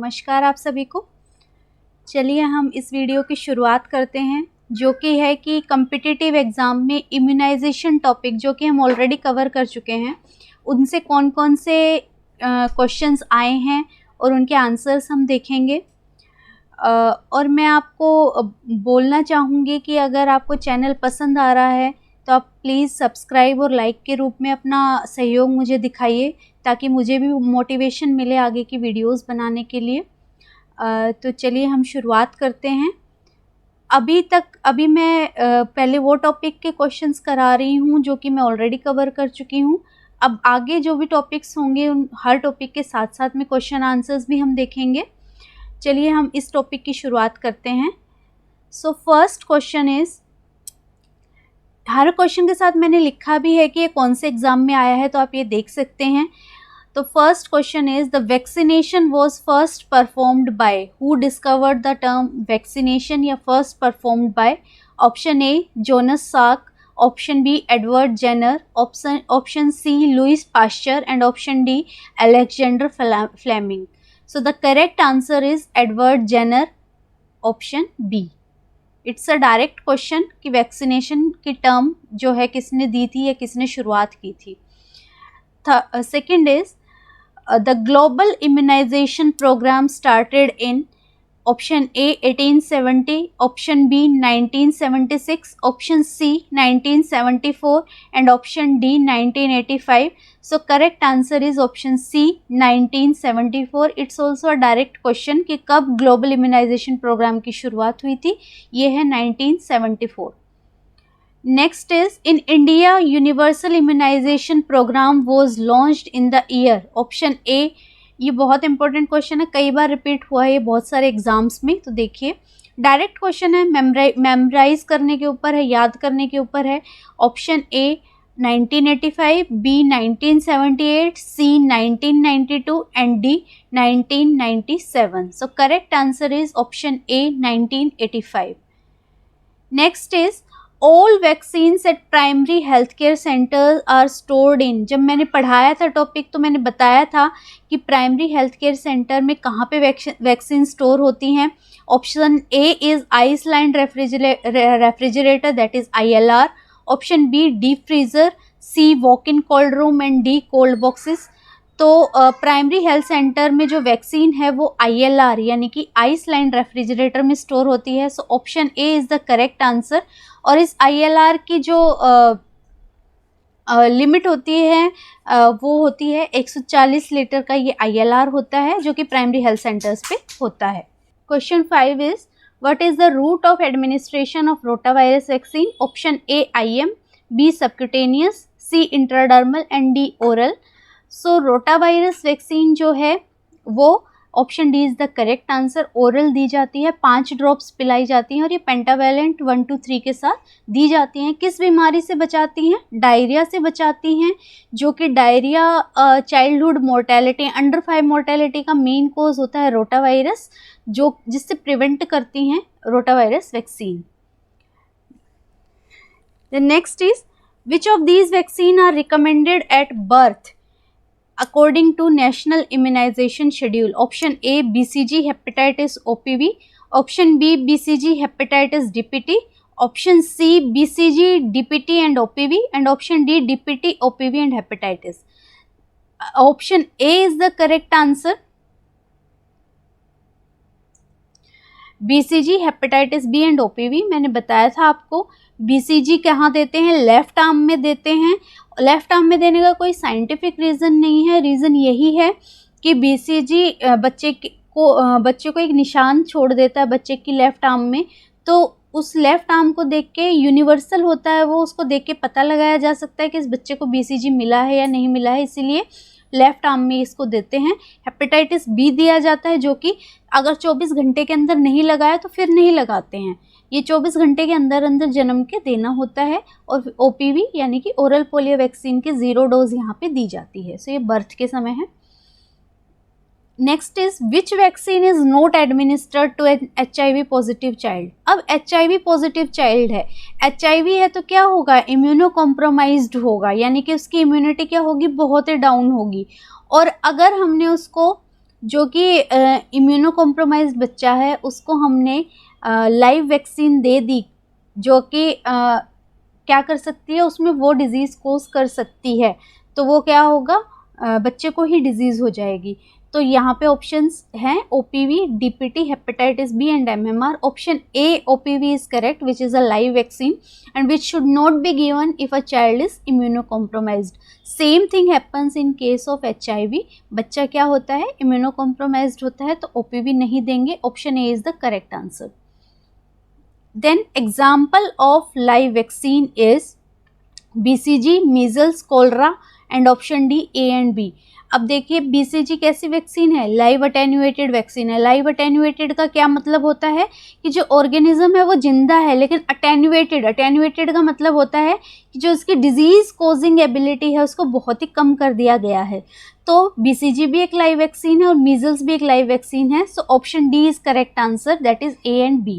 नमस्कार आप सभी को। चलिए हम इस वीडियो की शुरुआत करते हैं, जो कि है कि कम्पिटिटिव एग्ज़ाम में इम्यूनाइजेशन टॉपिक जो कि हम ऑलरेडी कवर कर चुके हैं, उनसे कौन कौन से क्वेश्चंस आए हैं और उनके आंसर्स हम देखेंगे। और मैं आपको बोलना चाहूँगी कि अगर आपको चैनल पसंद आ रहा है तो आप प्लीज़ सब्सक्राइब और लाइक के रूप में अपना सहयोग मुझे दिखाइए, ताकि मुझे भी मोटिवेशन मिले आगे की वीडियोस बनाने के लिए। तो चलिए हम शुरुआत करते हैं। अभी मैं पहले वो टॉपिक के क्वेश्चंस करा रही हूँ जो कि मैं ऑलरेडी कवर कर चुकी हूँ। अब आगे जो भी टॉपिक्स होंगे उन हर टॉपिक के साथ साथ में क्वेश्चन आंसर्स भी हम देखेंगे। चलिए हम इस टॉपिक की शुरुआत करते हैं। So first question is, her question के साथ मैंने लिखा भी है कि ये कौन से एग्ज़ाम में आया है, तो आप ये देख सकते हैं। तो first question is, the vaccination was first performed by, who discovered the term vaccination, या first performed by? Option A Jonas Salk, option B Edward Jenner, option C Louis Pasteur and option D Alexander Fleming. So the correct answer is Edward Jenner, option B. It's a direct question कि vaccination की term जो है किसने दी थी या किसने शुरुआत की थी। Second is, the global immunization program started in option A 1870, option B 1976, option C 1974 and option D 1985. So correct answer is option C 1974. It's also a direct question कि कब global immunization program की शुरुआत हुई थी, ये है 1974. Next is, in India, universal immunization program was launched in the year. Option A, ये बहुत इंपॉर्टेंट क्वेश्चन है, कई बार रिपीट हुआ है ये बहुत सारे एग्जाम्स में। तो देखिए, डायरेक्ट क्वेश्चन है, मेमोराइज करने के ऊपर है, याद करने के ऊपर है। Option A 1985, B 1978, C 1992 and D 1997. So correct answer is option A 1985. Next is, all vaccines at primary health care centres are stored in. जब मैंने पढ़ाया था टॉपिक तो मैंने बताया था कि प्राइमरी हेल्थ केयर सेंटर में कहाँ पे वैक्सीन स्टोर होती हैं। Option A is ice lined refrigerator, that is ILR, option B deep freezer, C walk in cold room and D cold boxes. तो प्राइमरी हेल्थ सेंटर में जो वैक्सीन है वो ILR यानी कि आइसलैंड रेफ्रिजरेटर में स्टोर होती है। So option A is the correct answer. और इस ILR की जो लिमिट होती है वो होती है 140 लीटर का ये ILR होता है, जो कि प्राइमरी हेल्थ सेंटर्स पे होता है। Question 5 is, what is the route of administration of rotavirus vaccine? Option A IM, B subcutaneous, C intradermal and D oral. So rotavirus vaccine जो है वो option D is the correct answer, oral दी जाती है, 5 drops पिलाई जाती हैं और ये पेंटावैलेंट 1 to 3 के साथ दी जाती हैं। किस बीमारी से बचाती हैं? डायरिया से बचाती हैं, जो कि diarrhoea childhood mortality, under 5 mortality का मेन कोज होता है रोटावायरस, जो जिससे प्रिवेंट करती हैं rotavirus vaccine. The next is, which of these vaccine are recommended at birth according to national immunization schedule? Option A BCG hepatitis OPV, option B BCG hepatitis DPT, option C BCG DPT and OPV, and option D DPT OPV and hepatitis. Option A is the correct answer. BCG hepatitis B and OPV मैंने बताया था आपको। BCG कहाँ देते हैं? Left arm में देते हैं। लेफ्ट आर्म में देने का कोई साइंटिफिक रीज़न नहीं है, रीज़न यही है कि BCG बच्चे को एक निशान छोड़ देता है बच्चे की लेफ्ट आर्म में, तो उस लेफ्ट आर्म को देख के, यूनिवर्सल होता है वो, उसको देख के पता लगाया जा सकता है कि इस बच्चे को BCG मिला है या नहीं मिला है, इसीलिए लेफ्ट आर्म में इसको देते हैं। हेपेटाइटिस बी दिया जाता है, जो कि अगर 24 घंटे के अंदर नहीं लगाया तो फिर नहीं लगाते हैं, ये 24 घंटे के अंदर अंदर जन्म के देना होता है। और OPV यानी कि ओरल पोलियो वैक्सीन की 0 डोज यहाँ पे दी जाती है। सो ये बर्थ के समय है। Next is, which vaccine is not administered to an HIV positive child? अब HIV पॉजिटिव चाइल्ड है, HIV है तो क्या होगा? इम्यूनो कॉम्प्रोमाइज्ड होगा, यानी कि उसकी इम्यूनिटी क्या होगी? बहुत ही डाउन होगी। और अगर हमने उसको जो कि इम्यूनो कॉम्प्रोमाइज्ड बच्चा है उसको हमने लाइव वैक्सीन दे दी, जो कि क्या कर सकती है, उसमें वो डिजीज़ कोज कर सकती है, तो वो क्या होगा, बच्चे को ही डिजीज़ हो जाएगी। तो यहाँ पे ऑप्शंस हैं OPV, DPT, hepatitis B and MMR. Option A OPV is correct, which is a live vaccine and which should not be given if a child is immunocompromised. Same thing happens in case of HIV। बच्चा क्या होता है, immuno compromised होता है, तो OPV नहीं देंगे। Option A is the correct answer. Then example of live vaccine is BCG, measles, cholera and option D A and B। अब देखिए BCG कैसी वैक्सीन है, लाइव अटेन्यूएटेड वैक्सीन है। लाइव अटेन्यूएटेड का क्या मतलब होता है कि जो ऑर्गेनिज्म है वो जिंदा है लेकिन अटेन्यूएटेड, अटेन्यूएटेड का मतलब होता है कि जो उसकी डिजीज कोजिंग एबिलिटी है उसको बहुत ही कम कर दिया गया है। तो BCG भी एक लाइव वैक्सीन है और मीजल्स भी एक लाइव वैक्सीन है। So option D is correct answer, that is A and B।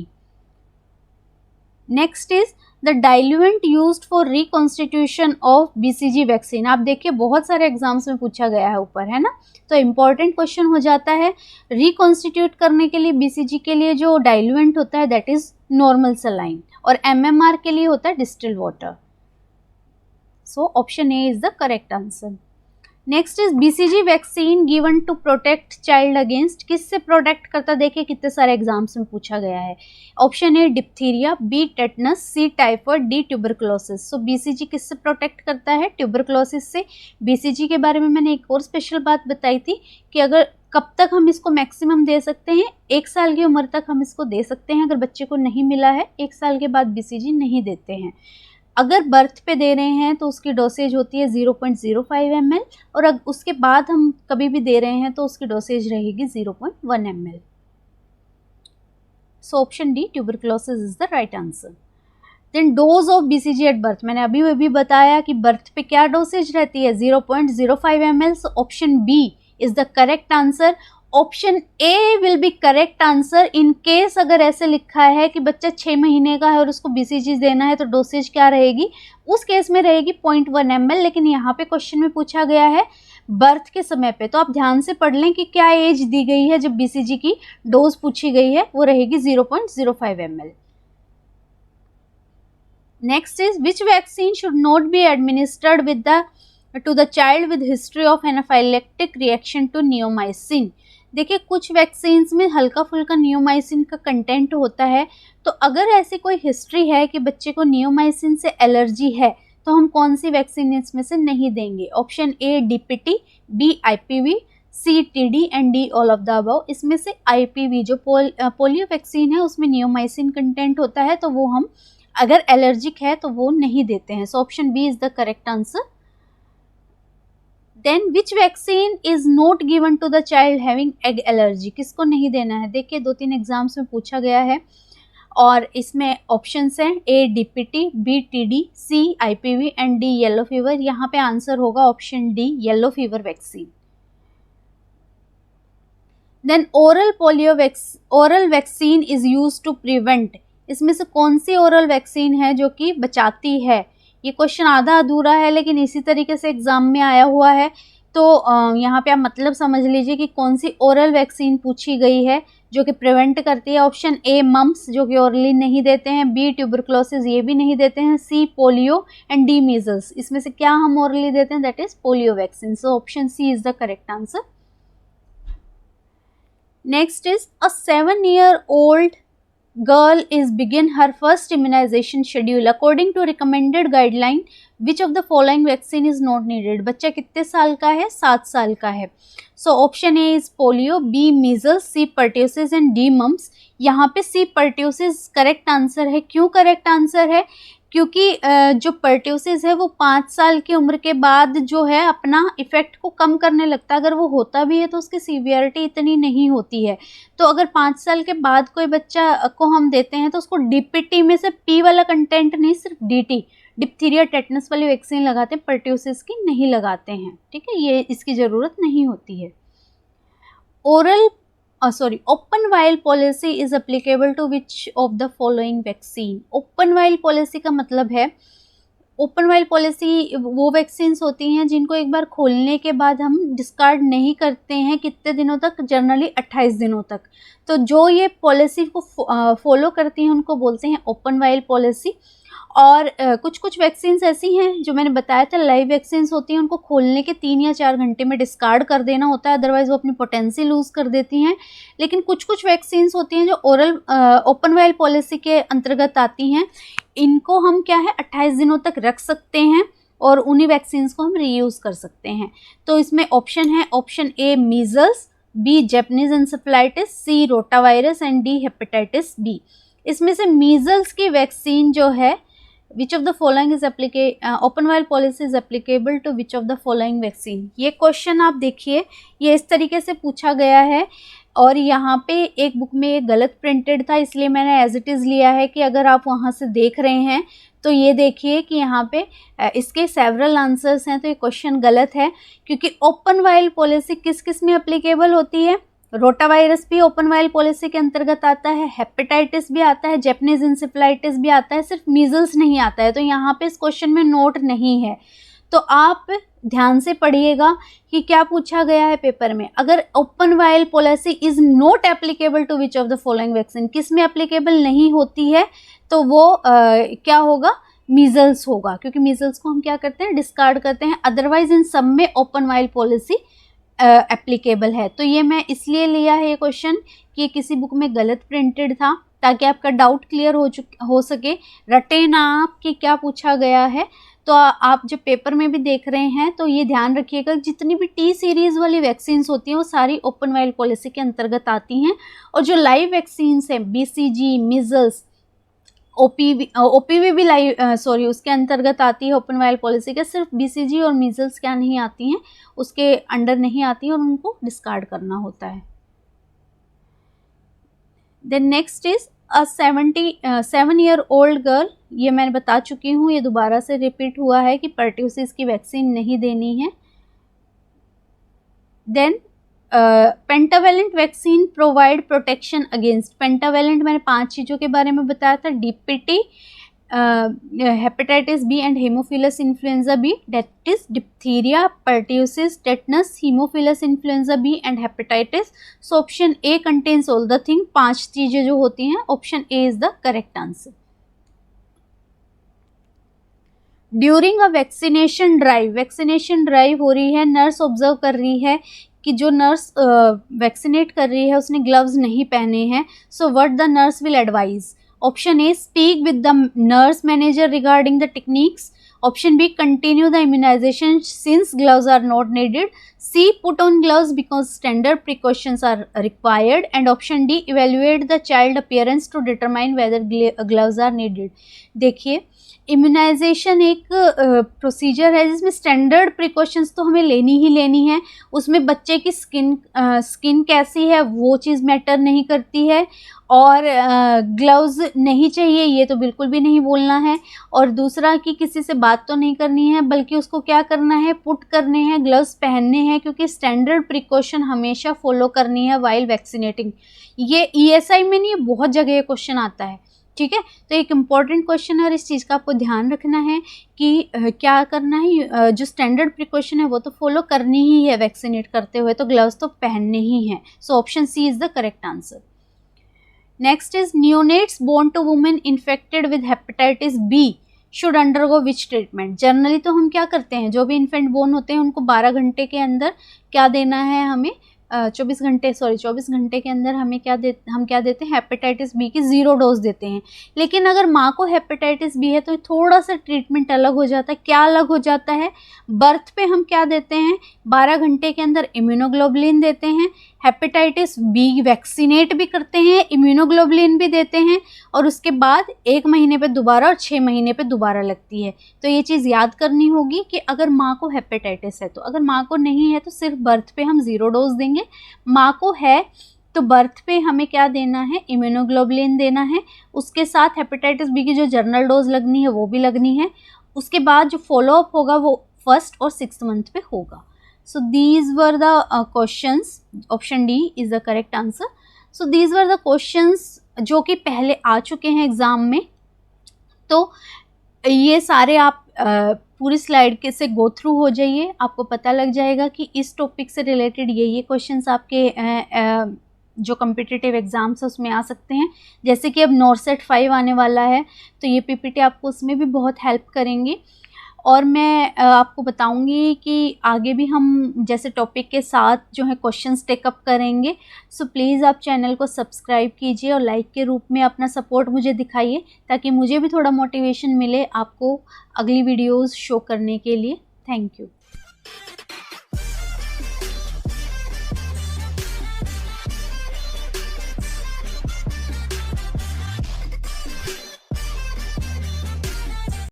Next is the diluent used for reconstitution of BCG vaccine. आप देखिए बहुत सारे एग्जाम्स में पूछा गया है ऊपर, है ना, तो इम्पॉर्टेंट क्वेश्चन हो जाता है। रिकॉन्स्टिट्यूट करने के लिए BCG के लिए जो डाइल्यूएंट होता है दैट इज नॉर्मल सलाइन, और MMR के लिए होता है distil water. So option A is the correct answer. Next is BCG vaccine given to protect child against, किससे प्रोटेक्ट करता, देखिए कितने सारे एग्जाम्स में पूछा गया है। Option A diphtheria, B tetanus, C typhoid, D tuberculosis. So BCG किससे प्रोटेक्ट करता है, ट्यूबरक्लोसिस से। BCG के बारे में मैंने एक और स्पेशल बात बताई थी कि अगर कब तक हम इसको मैक्सिमम दे सकते हैं, 1 साल की उम्र तक हम इसको दे सकते हैं। अगर बच्चे को नहीं मिला है 1 साल के बाद BCG नहीं देते हैं। अगर बर्थ पे दे रहे हैं तो उसकी डोसेज होती है 0.05 ml, और उसके बाद हम कभी भी दे रहे हैं तो उसकी डोसेज रहेगी 0.1 ml। So option D tuberculosis is the right answer. Then dose of BCG at birth, मैंने अभी भी बताया कि बर्थ पे क्या डोसेज रहती है, 0.05 ml। So option B is the correct answer. Option A will be correct answer in case अगर ऐसे लिखा है कि बच्चा 6 महीने का है और उसको BCG देना है तो डोसेज क्या रहेगी, उस केस में रहेगी 0.1 ml। लेकिन यहाँ पे क्वेश्चन में पूछा गया है बर्थ के समय पे, तो आप ध्यान से पढ़ लें कि क्या एज दी गई है जब BCG की डोज पूछी गई है, वो रहेगी 0.05 ml। Next is which vaccine should not be administered with the to the child with history of anaphylactic reaction to neomycin. देखिए कुछ वैक्सीन्स में हल्का फुल्का नियोमाइसिन का कंटेंट होता है, तो अगर ऐसी कोई हिस्ट्री है कि बच्चे को नियोमाइसिन से एलर्जी है तो हम कौन सी वैक्सीन इसमें से नहीं देंगे। Option A DPT, B IPV, C TD and D all of the above. इसमें से IPV जो पोलियो वैक्सीन है उसमें नियोमाइसिन कंटेंट होता है, तो वो हम अगर एलर्जिक है तो वो नहीं देते हैं। So option B is the correct answer. Then which vaccine is not given to the child having egg allergy, किसको नहीं देना है। देखिए 2-3 एग्जाम्स में पूछा गया है और इसमें ऑप्शंस हैं A DPT, B TD, C IPV and D yellow fever. यहाँ पे आंसर होगा option D yellow fever vaccine. Then oral vaccine is use to prevent, इसमें से कौन सी ओरल वैक्सीन है जो कि बचाती है। ये क्वेश्चन आधा अधूरा है लेकिन इसी तरीके से एग्जाम में आया हुआ है, तो यहाँ पे आप मतलब समझ लीजिए कि कौन सी ओरल वैक्सीन पूछी गई है जो कि प्रिवेंट करती है। ऑप्शन ए मम्स जो कि ओरली नहीं देते हैं, बी ट्यूबरक्लोसिस ये भी नहीं देते हैं, C polio and D measles. इसमें से क्या हम ओरली देते हैं, that is polio vaccine. So option C is the correct answer. Next is a 7-year-old girl is begin her first immunization schedule according to recommended guideline, which of the following vaccine is not needed। बच्चा कितने साल का है, 7 साल का है। So option A is polio, B measles, C pertussis and D mumps. यहाँ पे सी पर्ट्यूसिस करेक्ट आंसर है। क्यों करेक्ट आंसर है, क्योंकि जो पर्ट्यूसिस है वो 5 साल की उम्र के बाद जो है अपना इफेक्ट को कम करने लगता है। अगर वो होता भी है तो उसकी सीवियरिटी इतनी नहीं होती है। तो अगर 5 साल के बाद कोई बच्चा को हम देते हैं तो उसको DPT में से P वाला कंटेंट नहीं, सिर्फ DT डिप्थीरिया टेटनस वाली वैक्सीन लगाते हैं, पर्ट्यूसिस की नहीं लगाते हैं। ठीक है, ये इसकी ज़रूरत नहीं होती है। Open vial policy is applicable to which of the following vaccine. Open vial policy का मतलब है ओपन वाइल पॉलिसी वो वैक्सीन्स होती हैं जिनको एक बार खोलने के बाद हम डिस्कार्ड नहीं करते हैं, कितने दिनों तक, जनरली 28 दिनों तक। तो जो ये पॉलिसी को फॉलो करती हैं उनको बोलते हैं ओपन वाइल पॉलिसी। और कुछ कुछ वैक्सीन्स ऐसी हैं जो मैंने बताया था लाइव वैक्सीन्स होती हैं, उनको खोलने के 3 या 4 घंटे में डिस्कार्ड कर देना होता है, अदरवाइज वो अपनी पोटेंसी लूज़ कर देती हैं। लेकिन कुछ कुछ वैक्सीन्स होती हैं जो ओरल ओपन वाइल पॉलिसी के अंतर्गत आती हैं, इनको हम क्या है 28 दिनों तक रख सकते हैं और उन्हीं वैक्सीन्स को हम रीयूज़ कर सकते हैं। तो इसमें ऑप्शन है, option A measles, B Japanese encephalitis, C rotavirus and D hepatitis B. इसमें से मीजल्स की वैक्सीन जो है, which of the following is open vial policy is applicable to which of the following vaccine. ये question आप देखिए, ये इस तरीके से पूछा गया है और यहाँ पे एक बुक में ये गलत प्रिंटेड था, इसलिए मैंने एज इट इज़ लिया है कि अगर आप वहाँ से देख रहे हैं तो ये देखिए कि यहाँ पे इसके सेवरल आंसर्स हैं, तो ये क्वेश्चन गलत है, क्योंकि ओपन वाइल पॉलिसी किस किस में एप्लीकेबल होती है। रोटावायरस भी ओपन वाइल पॉलिसी के अंतर्गत आता है, हेपेटाइटिस भी आता है, जैपनीज एन्सेफेलाइटिस भी आता है, सिर्फ मीजल्स नहीं आता है। तो यहाँ पे इस क्वेश्चन में नोट नहीं है, तो आप ध्यान से पढ़िएगा कि क्या पूछा गया है पेपर में। अगर open vial policy is not applicable to which of the following vaccine, किस में एप्लीकेबल नहीं होती है, तो वो क्या होगा, मीजल्स होगा, क्योंकि मीजल्स को हम क्या करते हैं, डिस्कार्ड करते हैं। अदरवाइज इन सब में ओपन वाइल पॉलिसी एप्लीकेबल है। तो ये मैं इसलिए लिया है ये क्वेश्चन कि ये किसी बुक में गलत प्रिंटेड था, ताकि आपका डाउट क्लियर हो सके, रटे ना आप कि क्या पूछा गया है। तो आप जब पेपर में भी देख रहे हैं तो ये ध्यान रखिएगा, जितनी भी टी सीरीज़ वाली वैक्सीन्स होती हैं वो सारी ओपन वाइल पॉलिसी के अंतर्गत आती हैं, और जो लाइव वैक्सीन्स हैं BCG, मीजल्स, OPV भी लाइव उसके अंतर्गत आती है ओपन वाइल पॉलिसी के। सिर्फ BCG और मीजल्स क्या नहीं आती हैं, उसके अंडर नहीं आती हैं और उनको डिस्कार्ड करना होता है। Then next is a 77-year-old girl, ये मैंने बता चुकी हूँ, ये दोबारा से रिपीट हुआ है कि पर्ट्यूसिस की वैक्सीन नहीं देनी है। Then pentavalent vaccine provide protection against, pentavalent मैंने 5 चीज़ों के बारे में बताया था, DPT, hepatitis B and haemophilus influenza B, that is diphtheria, pertussis, tetanus, haemophilus influenza B and hepatitis. So option A contains all the thing, 5 चीज़ें जो होती हैं, option A is the correct answer. During a vaccination drive हो रही है, nurse observe कर रही है कि जो नर्स वैक्सीनेट कर रही है उसने ग्लव्स नहीं पहने हैं। So what the nurse will advise, option A speak with the nurse manager regarding the techniques, option B continue the immunisation since gloves are not needed, C put on gloves because standard precautions are required, and option D evaluate the child appearance to determine whether gloves are needed. देखिए, immunisation एक procedure है जिसमें standard precautions तो हमें लेनी ही लेनी है, उसमें बच्चे की स्किन कैसी है वो चीज़ मैटर नहीं करती है, और ग्लव्स नहीं चाहिए ये तो बिल्कुल भी नहीं बोलना है, और दूसरा कि किसी से बात तो नहीं करनी है, बल्कि उसको क्या करना है, पुट करने हैं, ग्लव्स पहनने हैं, क्योंकि स्टैंडर्ड प्रिकॉशन हमेशा फॉलो करनी है वाइल वैक्सीनेटिंग। ये ESI में नहीं, बहुत जगह ये क्वेश्चन आता है, ठीक है। तो एक इम्पॉर्टेंट क्वेश्चन है और इस चीज़ का आपको ध्यान रखना है कि क्या करना है, जो स्टैंडर्ड प्रिकॉशन है वो तो फॉलो करनी ही है वैक्सीनेट करते हुए, तो ग्लव्स तो पहनने ही हैं। So option C is the correct answer. Next is neonates born to women infected with hepatitis B should undergo which treatment. Generally तो हम क्या करते हैं, जो भी इन्फेंट बोर्न होते हैं उनको 12 घंटे के अंदर क्या देना है हमें, 24 घंटे के अंदर हम क्या देते हैं, हेपेटाइटिस बी की 0 डोज देते हैं। लेकिन अगर माँ को हेपेटाइटिस बी है तो थोड़ा सा ट्रीटमेंट अलग हो जाता है। क्या अलग हो जाता है, बर्थ पे हम क्या देते हैं, 12 घंटे के अंदर इम्यूनोग्लोबुलिन देते हैं, हेपेटाइटिस बी वैक्सीनेट भी करते हैं, इम्यूनोग्लोबुलिन भी देते हैं, और उसके बाद 1 महीने पे दोबारा और 6 महीने पे दोबारा लगती है। तो ये चीज़ याद करनी होगी कि अगर माँ को हेपेटाइटिस है तो, अगर माँ को नहीं है तो सिर्फ बर्थ पे हम 0 डोज देंगे, माँ को है तो बर्थ पे हमें क्या देना है, इम्यूनोग्लोबुलिन देना है, उसके साथ हेपेटाइटिस बी की जो जनरल डोज लगनी है वो भी लगनी है। उसके बाद जो फॉलोअप होगा वो 1st और 6th मंथ पे होगा। So these were the questions, option D is the correct answer. So these were the questions जो कि पहले आ चुके हैं एग्ज़ाम में। तो ये सारे आप पूरी स्लाइड के से गो थ्रू हो जाइए, आपको पता लग जाएगा कि इस टॉपिक से रिलेटेड ये क्वेश्चंस आपके जो कम्पिटिटिव एग्ज़ाम्स है उसमें आ सकते हैं। जैसे कि अब नॉरसेट 5 आने वाला है, तो ये पीपीटी आपको उसमें भी बहुत हेल्प करेंगे। और मैं आपको बताऊंगी कि आगे भी हम जैसे टॉपिक के साथ जो है क्वेश्चंस टेकअप करेंगे। सो प्लीज़ आप चैनल को सब्सक्राइब कीजिए और लाइक के रूप में अपना सपोर्ट मुझे दिखाइए, ताकि मुझे भी थोड़ा मोटिवेशन मिले आपको अगली वीडियोस शो करने के लिए। Thank you.